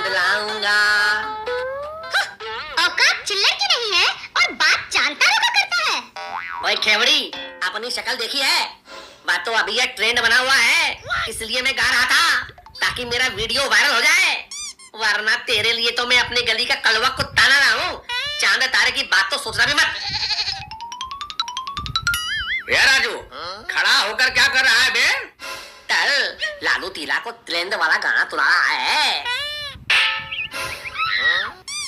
पिलाऊंगा। औकात चिल्लर की नहीं है और बात जानता होगा करता है। ओए खेवड़ी, अपनी शक्ल देखी है? बात तो अभी ये ट्रेंड बना हुआ है, इसलिए मैं गा रहा था ताकि मेरा वीडियो वायरल हो जाए, वरना तेरे लिए तो मैं अपनी गली का कड़वा कुत्ता ना रहा हूँ। चांद तारे की बात तो सोचना भी मत। ये राजू, खड़ा होकर क्या कर रहा है बे? तल लालू तीला को ट्रेंड वाला गाना सुना रहा है।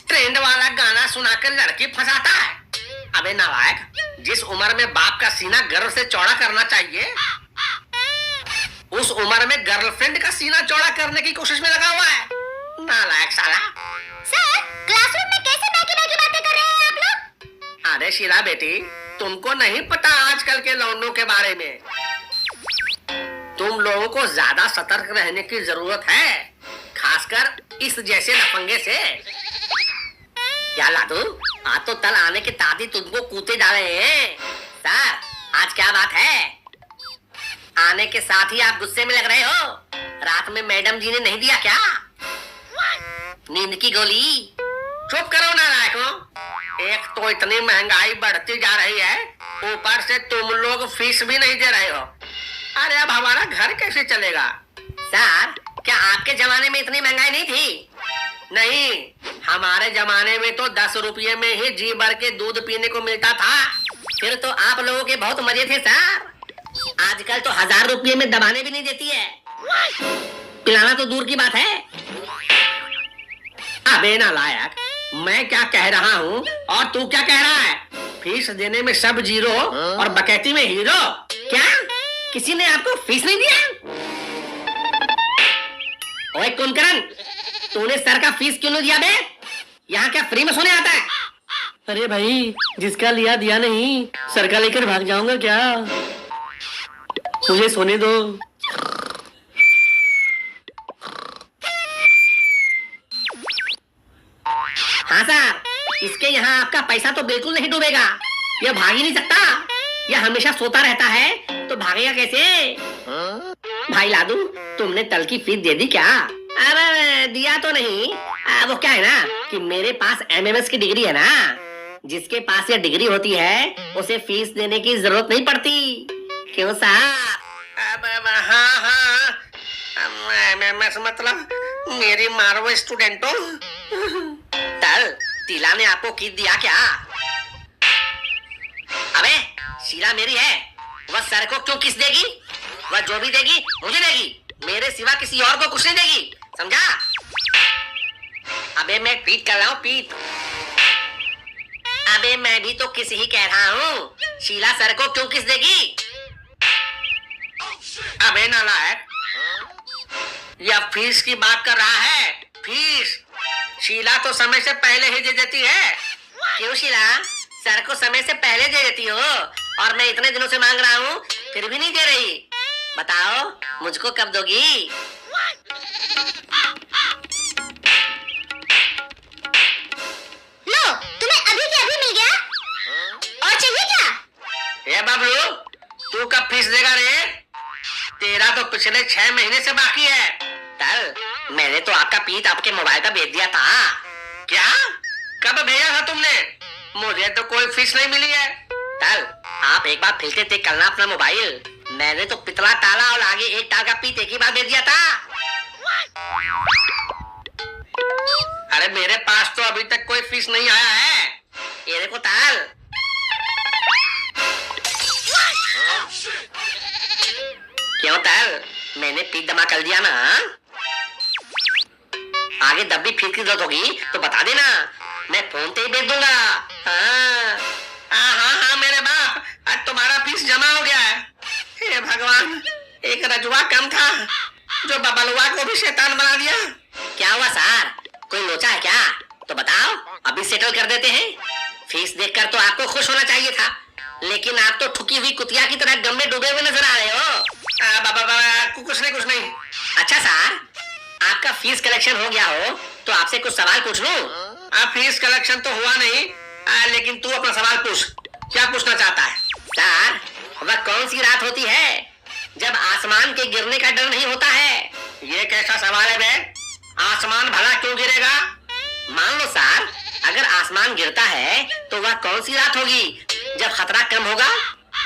ट्रेंड वाला गाना सुनाकर लड़की फंसाता है। अबे नालायक, जिस उम्र में बाप का सीना गर्व से चौड़ा करना चाहिए, उस उम्र में गर्लफ्रेंड का सीना चौड़ा करने की कोशिश में लगा हुआ है। नालायक साला। सर, क्लासरूम में कैसे बैठी बैठी बातें कर रहे हैं आप लोग? अरे शीला बेटी, तुमको नहीं पता आजकल के लौंडों के बारे में। तुम लोगों को ज्यादा सतर्क रहने की जरूरत है, खासकर इस जैसे लफंगे से। क्या लाडू, आज तो तल आने के ताती तुमको कूटे जा रहे हैं। सर, आज क्या बात है? आने के साथ ही आप गुस्से में लग रहे हो। रात में मैडम जी ने नहीं दिया क्या नींद की गोली? चुप करो नालायकों। एक तो इतनी महंगाई बढ़ती जा रही है, ऊपर से तुम लोग फीस भी नहीं दे रहे हो। अरे अब हमारा घर कैसे चलेगा? सर, क्या आपके जमाने में इतनी महंगाई नहीं थी? नहीं, हमारे जमाने में तो 10 रुपये में ही जी भर के दूध पीने को मिलता था। फिर तो आप लोगों के बहुत मजे थे सर। आजकल तो 1000 रुपये में दबाने भी नहीं देती है, पिलाना तो दूर की बात है। अबे नालायक, मैं क्या कह रहा हूँ और तू क्या कह रहा है? फीस देने में सब जीरो और बकैती में हीरो। क्या किसी ने आपको फीस नहीं दिया? ओए कुंभकर्ण, तूने सर का फीस क्यों नहीं दिया बे? यहाँ क्या फ्री में सोने आता है? अरे भाई, जिसका लिया दिया नहीं, सर का लेकर भाग जाऊंगा क्या? मुझे सोने दो। हाँ सर, इसके यहाँ आपका पैसा तो बिल्कुल नहीं डूबेगा। यह भाग ही नहीं सकता। यह हमेशा सोता रहता है, तो भागेगा कैसे? भाई लादू, तुमने तल की फीस दे दी क्या? अरे दिया तो नहीं। वो क्या है ना कि मेरे पास एमएमएस की डिग्री है ना। जिसके पास यह डिग्री होती है उसे फीस देने की जरूरत नहीं पड़ती। क्यों साहब? हाँ, एमएमएस मतलब मेरी मारवो स्टूडेंटों। तल टीला ने आपको किट दिया क्या? अबे शीला मेरी है, वह सर को क्यों किस देगी? वह जो भी देगी मुझे देगी, मेरे सिवा किसी और को कुछ नहीं देगी, समझा? अबे मैं पीट कर रहा हूँ, पीट। अबे मैं भी तो किस ही कह रहा हूँ। शीला सर को क्यों किस देगी? अबे नालायक, यह फीस की बात कर रहा है। फीस शीला तो समय से पहले ही दे देती है। क्यों शीला, सर को समय से पहले दे देती हो और मैं इतने दिनों से मांग रहा हूँ फिर भी नहीं दे रही? बताओ मुझको कब दोगी? लो, तुम्हें अभी के अभी मिल गया। और चाहिए क्या? ए बबलू, तू कब फीस देगा रे? तेरा तो पिछले 6 महीने से बाकी है। तल मैंने तो आपका पीट आपके मोबाइल पर भेज दिया था। क्या? कब भेजा था तुमने? मुझे तो कोई फीस नहीं मिली है। तल आप एक बार फिर से चेक करना अपना मोबाइल। मैंने तो पितला ताला और आगे एक तार का पीट एक ही बार भेज दिया था। अरे मेरे पास तो अभी तक कोई फीस नहीं आया है। ये देखो ताल। क्यों ताल, मैंने पीट जमा कर दिया ना। आगे जब भी फीस की जरूरत होगी तो बता देना, मैं फोन पे ही भेज दूंगा। हाँ हाँ मेरे बाप, आज तुम्हारा फीस जमा हो गया है। हे भगवान, एक रजुआ कम था जो बबलुआ को भी शैतान बना दिया। क्या हुआ सर, कोई लोचा है क्या? तो बताओ, अभी सेटल कर देते हैं। फीस देखकर तो आपको खुश होना चाहिए था, लेकिन आप तो ठुकी हुई कुतिया की तरह गम में डूबे हुए नजर आ रहे हो। कुछ नहीं। अच्छा सर, आपका फीस कलेक्शन हो गया हो तो आपसे कुछ सवाल पूछ लूं? फीस कलेक्शन तो हुआ नहीं, लेकिन तू अपना सवाल पूछ। क्या पूछना चाहता है? सर, वह कौन सी रात होती है जब आसमान के गिरने का डर नहीं होता है? ये कैसा सवाल है बे? आसमान भला क्यों गिरेगा? मान लो सर, अगर आसमान गिरता है तो वह कौन सी रात होगी जब खतरा कम होगा?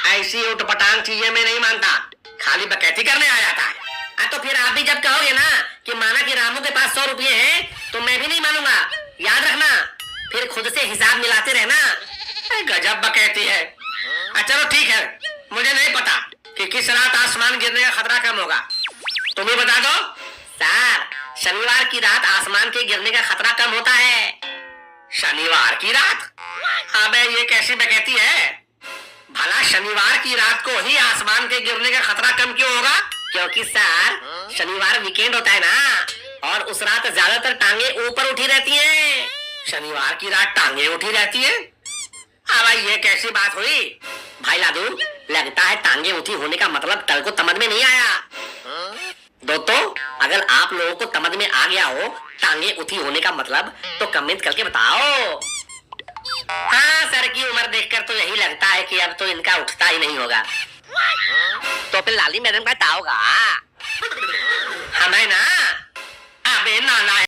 ऐसी उटपटांग चीजें मैं नहीं मानता, खाली बकैती करने आ जाता है। तो फिर आप भी जब कहोगे ना कि माना कि रामू के पास 100 रुपये हैं तो मैं भी नहीं मानूंगा। याद रखना, फिर खुद से हिसाब मिलाते रहना। गजब बकैती है। चलो ठीक है, मुझे नहीं पता कि किस रात आसमान गिरने का खतरा कम होगा, तुम ही बता दो। सर, शनिवार की रात आसमान के गिरने का खतरा कम होता है। शनिवार की रात? अबे ये कैसी बकैती है? भला शनिवार की रात को ही आसमान के गिरने का खतरा कम क्यों होगा? क्योंकि सर, शनिवार वीकेंड होता है ना, और उस रात ज्यादातर टांगे ऊपर उठी रहती हैं। शनिवार की रात टांगे उठी रहती है? अब ये कैसी बात हुई? भाई लादू, लगता है टांगे उठी होने का मतलब कल को समझ में नहीं आया। दोस्तों, अगर आप लोगों को समझ में आ गया हो टांगे उठी होने का मतलब, तो कमेंट करके बताओ। हाँ, सर की उम्र देखकर तो यही लगता है कि अब तो इनका उठता ही नहीं होगा। तो फिर लाली मैडम का क्या होगा?